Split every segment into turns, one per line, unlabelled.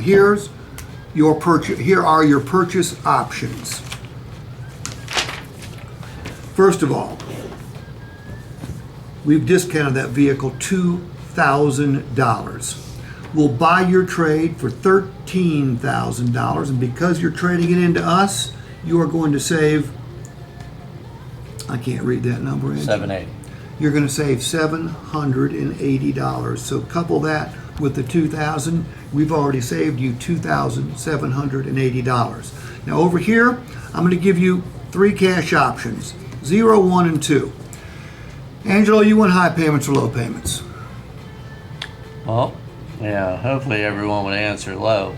here are your purchase options. First of all, we've discounted that vehicle $2,000. We'll buy your trade for $13,000, and because you're trading it into us, you are going to save, I can't read that number, Angie.
780.
You're going to save $780. So couple that with the $2,000, we've already saved you $2,780. Now over here, I'm going to give you 3 cash options, 0, 1, and 2. Angelo, you want high payments or low payments?
Well, yeah, hopefully everyone would answer low.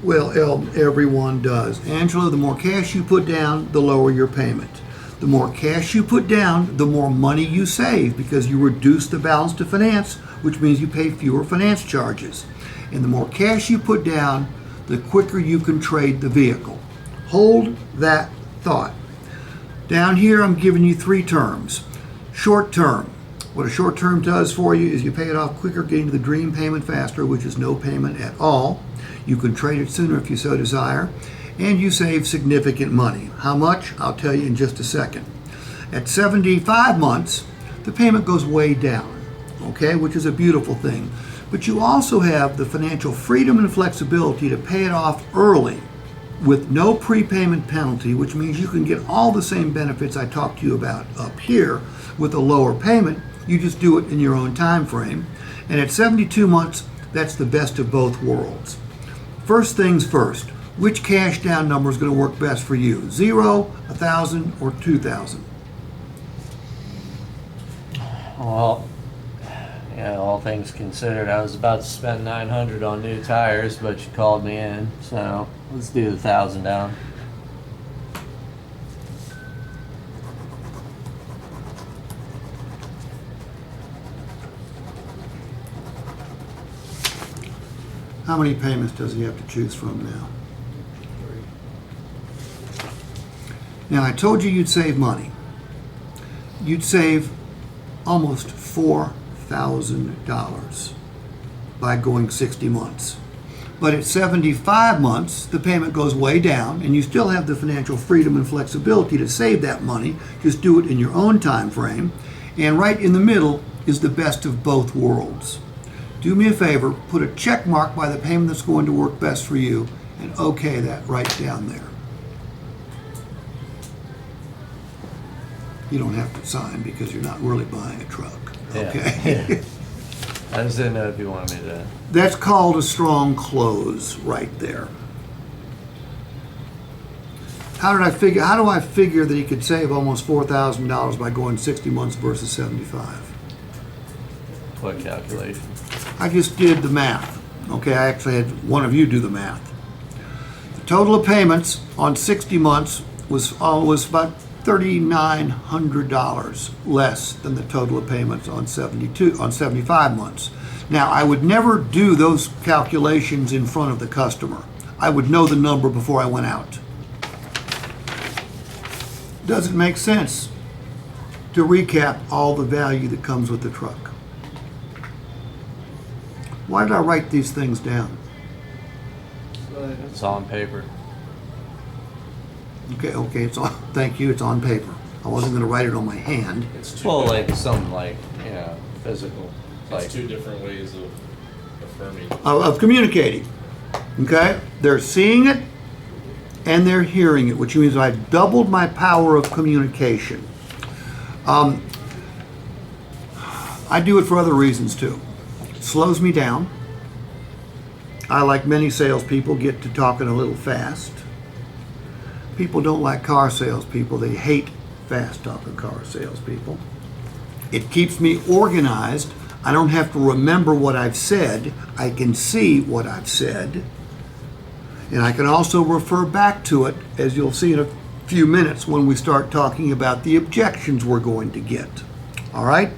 Well, everyone does. Angelo, the more cash you put down, the lower your payment. The more cash you put down, the more money you save because you reduce the balance to finance, which means you pay fewer finance charges. And the more cash you put down, the quicker you can trade the vehicle. Hold that thought. Down here, I'm giving you 3 terms. Short term. What a short term does for you is you pay it off quicker, getting to the dream payment faster, which is no payment at all. You can trade it sooner if you so desire. And you save significant money. How much? I'll tell you in just a second. At 75 months, the payment goes way down, okay, which is a beautiful thing. But you also have the financial freedom and flexibility to pay it off early with no prepayment penalty, which means you can get all the same benefits I talked to you about up here with a lower payment. You just do it in your own time frame. And at 72 months, that's the best of both worlds. First things first. Which cash down number is going to work best for you? 0, 1,000, or 2,000?
Well, yeah, all things considered, I was about to spend $900 on new tires, but you called me in, so let's do the 1,000 down.
How many payments does he have to choose from now? Now, I told you you'd save money. You'd save almost $4,000 by going 60 months. But at 75 months, the payment goes way down, and you still have the financial freedom and flexibility to save that money. Just do it in your own time frame. And right in the middle is the best of both worlds. Do me a favor, put a check mark by the payment that's going to work best for you, and okay that right down there. You don't have to sign because you're not really buying a truck. Okay?
Yeah. I just didn't know if you wanted me to.
That's called a strong close right there. How do I figure that he could save almost $4,000 by going 60 months versus 75?
What calculation?
I just did the math. Okay, I actually had one of you do the math. The total of payments on 60 months was about $3,900 less than the total of payments on 75 months. Now, I would never do those calculations in front of the customer. I would know the number before I went out. Does it make sense to recap all the value that comes with the truck? Why did I write these things down?
It's on paper.
Okay, it's on, thank you, it's on paper. I wasn't gonna write it on my hand.
It's
Well, like something like, physical. Like,
two different ways of affirming.
Of communicating, okay? They're seeing it and they're hearing it, which means I've doubled my power of communication. I do it for other reasons too. It slows me down. I, like many salespeople, get to talking a little fast. People don't like car salespeople. They hate fast-talking car salespeople. It keeps me organized. I don't have to remember what I've said. I can see what I've said. And I can also refer back to it, as you'll see in a few minutes when we start talking about the objections we're going to get. All right?